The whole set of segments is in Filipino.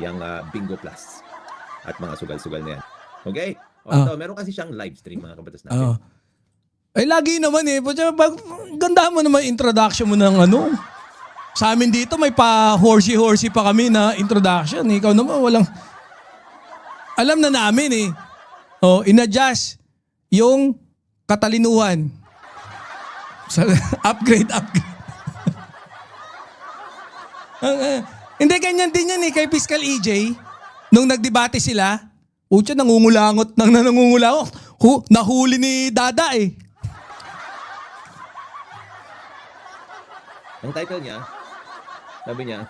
yung Bingo Plus at mga sugal-sugal na yan. Okay? O, Ah. ito, meron kasi siyang live stream, mga kabatas Oo. natin. Ay, lagi naman eh. Ganda mo naman introduction mo ng ano. Sa amin dito may pa horsey-horsey pa kami na introduction. Ikaw naman walang... Alam na namin eh. Oh, in-adjust yung katalinuhan. Upgrade. Hindi, ganyan din yan eh kay Fiscal EJ. Nung nagdebate sila, utya nangungulangot nang nangungulangot. Nahuli ni Dada eh. Ang title niya, sabi niya,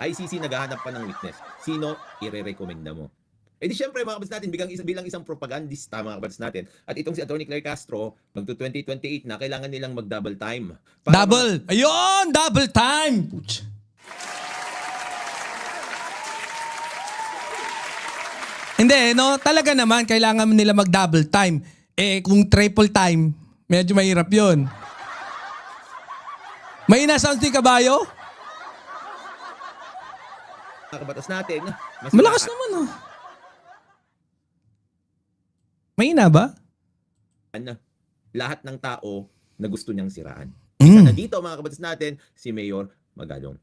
ICC naghahanap pa ng witness. Sino ire-recommenda mo? Eh di syempre mga kabatas natin, bilang isang propagandista mga kabatas natin, at itong si Atty. Claire Castro, magto-2028 na, kailangan nilang mag-double time. Double! Ayun! Double time! Puch. Hindi, no? Talaga naman, kailangan nila mag-double time. Eh, kung triple time, medyo mahirap yun. May ina-sound ni Kabayo? Mga kabatas natin, mas Malakas naman, oh. May ina ba? lahat ng tao na gusto niyang siraan. Mm. Isa na dito mga kabatas natin, si Mayor Magalong.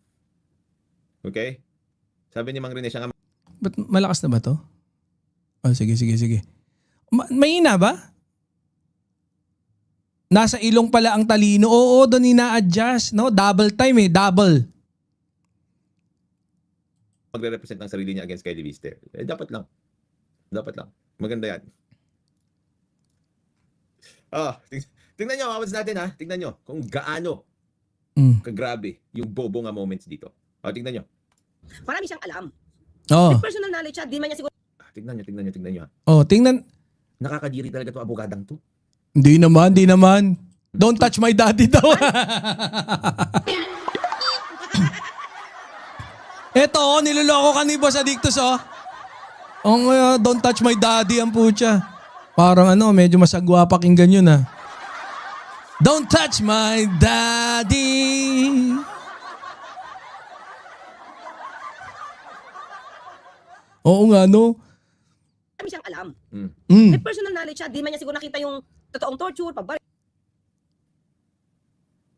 Okay? Sabi ni Mang Rene siya nga, Ba't malakas na ba to? Oh, sige. May ina ba? Nasa ilong pala ang talino. Oo, doon ina-adjust. No? Double time eh. Double. magre-represent ng sarili niya against Kylie Vister. Eh, dapat lang. Maganda yan. Tingnan nyo, mga kabatas natin ha. Tingnan nyo kung gaano kagrabe yung bobo nga moments dito. Tingnan nyo. Marami siyang alam. Oh. With personal knowledge siya, di man niya siguro Tingnan nyo ha. Oh, tingnan. Nakakadiri talaga to abogadang to. Hindi naman. Don't touch my daddy daw. Eto, niloloko ka ni Boss Adictus, oh. Don't touch my daddy ang putya. Parang medyo masagwa pakinggan yun, ah. Don't touch my daddy. Oo nga, no? marami siyang alam. Mm. With personal knowledge siya, di man niya siguro nakita yung totoong torture, pagbaril.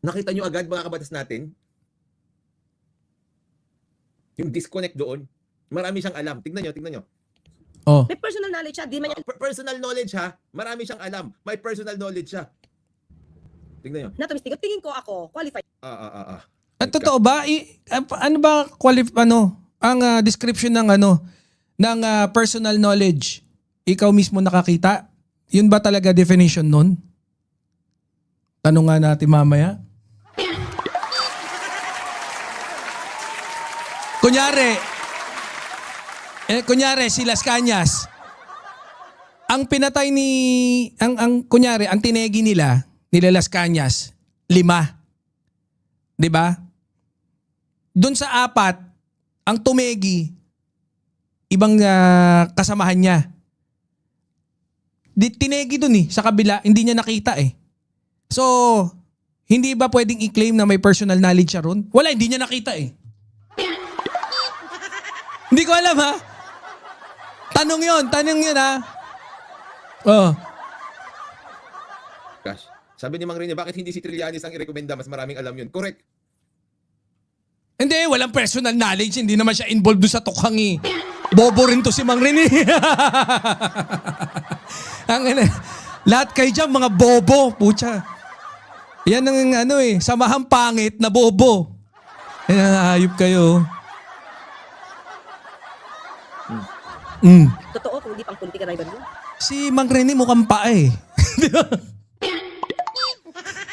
Nakita nyo agad mga kabatas natin? Yung disconnect doon. Marami siyang alam. Tingnan nyo. Oh. With personal knowledge siya, di man niya Personal knowledge ha. Marami siyang alam. May personal knowledge siya. Tingnan nyo. natumistigot. Tingin ko ako, qualified. At totoo ba? Ano ba ang description ng ng personal knowledge? Ikaw mismo nakakita? Yun ba talaga definition nun? Tanong nga natin mamaya. Kunyari si Las Cañas. Ang pinatay kunyari, ang tinegi nila Las Cañas, 5. 'Di ba? Doon sa 4, ang tumegi, ibang kasamahan niya. Tinegi doon sa kabila, hindi niya nakita eh. So, hindi ba pwedeng i-claim na may personal knowledge siya ron? Wala, hindi niya nakita eh. Hindi ko alam ha. Tanong yun ha. Oh. Gosh. Sabi ni Mang Rene, bakit hindi si Trillanes ang i-recommenda? Mas maraming alam yun. Correct. Hindi, walang personal knowledge. Hindi naman siya involved doon sa tukhang eh. Bobo rin to si Mang Rene. Lahat kayo dyan, mga bobo. Pucha. Yan ang samahang pangit na bobo. Ayop kayo. Totoo, kung hindi pang politika driver yun. Si Mang Rene mukhang pa eh.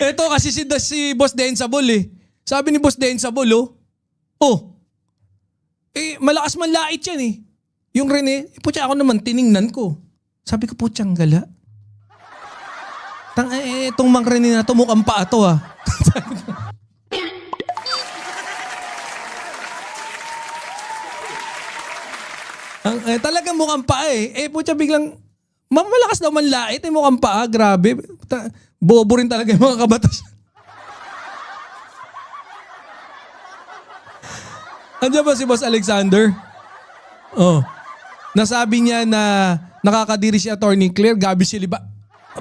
Ito kasi si Boss Densable eh. Sabi ni Boss Densable malakas man lait yan eh. Yung Rene, putya ako naman, tiningnan ko. Sabi ko, putyang gala. Itong Mang Rene na to, mukhang pa ito ah. Talagang mukhang pa eh. Putya biglang, malakas daw man lait, mukhang pa grabe. Bobo rin talaga yung mga kabatas. Andiyan ba si Boss Alexander? Oh. Nasabi niya na nakakadiri si Attorney Claire, Gabi Siliba.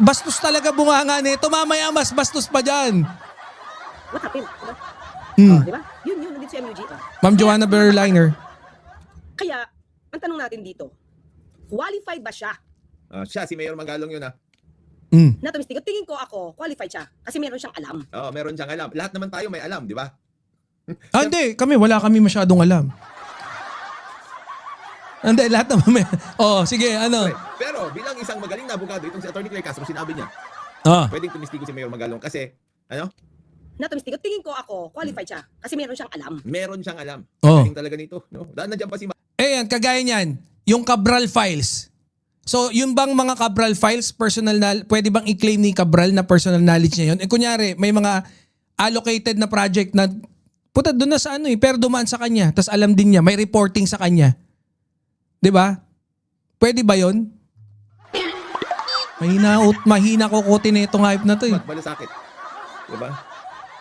Bastos talaga bunganga nito. Mamaya mas bastos pa dyan. What happened? Diba? Hmm. Oh, diba? Yun, nandito si MUG. Oh. Ma'am Joanna Berliner. Kaya, ang tanong natin dito, qualified ba siya Siya, si Mayor Magalong yun Mm. na tumistigo? Tingin ko ako, qualified siya. Kasi meron siyang alam. Meron siyang alam. Lahat naman tayo may alam, di ba? Hindi. Wala kami masyadong alam. Hindi, lahat naman may... sige, ano? Okay. Pero bilang isang magaling na abogado, itong si Atty. Claire Castro, sinabi niya, pwedeng tumistigo si Mayor Magalong kasi, Na tumistigo, tingin ko ako, qualified siya. Kasi meron siyang alam. meron siyang alam. Oh. Galing talaga nito. No? Dahil nandiyan pa si Yan, kagaya niyan, yung Cabral files. So, yun bang mga Cabral files, pwede bang i-claim ni Cabral na personal knowledge niya yun? Kunyari, may mga allocated na project na, puta doon na sa pero dumaan sa kanya, tas alam din niya, may reporting sa kanya. 'Di ba? Pwede ba yun? Mahina kukutin na itong hype na to eh. malasakit. Di ba?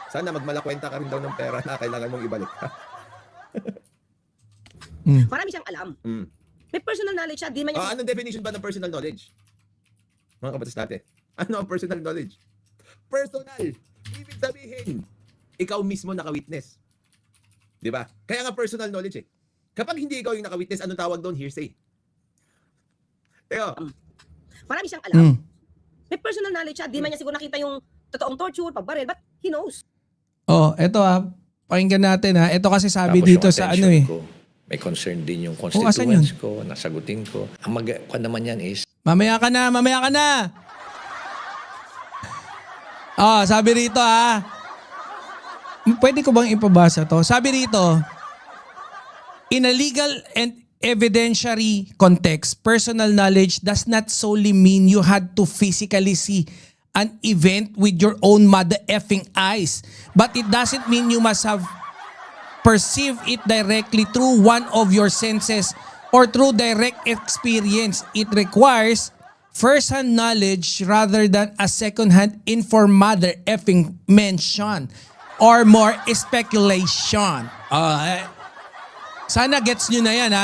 Sana magmalakwenta ka rin daw ng pera na kailangan mong ibalik. Marami siyang alam. Mm. May personal knowledge siya, di man niya... Anong definition ba ng personal knowledge? Mga kabatas natin. Ano ang personal knowledge? Personal. Ibig sabihin, ikaw mismo naka-witness. Di ba? Kaya nga personal knowledge eh. Kapag hindi ikaw yung naka-witness, anong tawag doon? Hearsay. Teo. Marami siyang alam. May personal knowledge siya, di man niya siguro nakita yung totoong torture, pagbaril, but he knows. Eto pakinggan natin Ito kasi sabi Tapos dito yung sa attention eh. ko, may concern din yung asan yun? constituents ko, nasagutin ko. Ang kwan naman yan is, Mamaya ka na! Sabi rito Pwede ko bang ipabasa to? Sabi rito, in a legal and evidentiary context, personal knowledge does not solely mean you had to physically see an event with your own mother effing eyes. But it doesn't mean you must have perceived it directly through one of your senses or through direct experience. It requires first-hand knowledge rather than a second-hand informed mother effing mention or more speculation. Sana gets nyo na yan,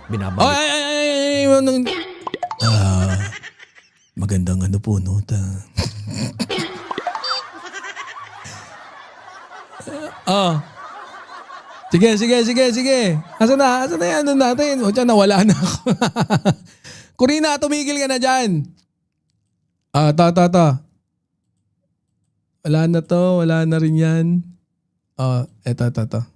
Binabanggit. Magandang po, no? Sige. Asan na yan natin? O dyan, nawala na ako. Corina, tumigil ka na dyan. To. Wala na to, wala na rin yan. Eto.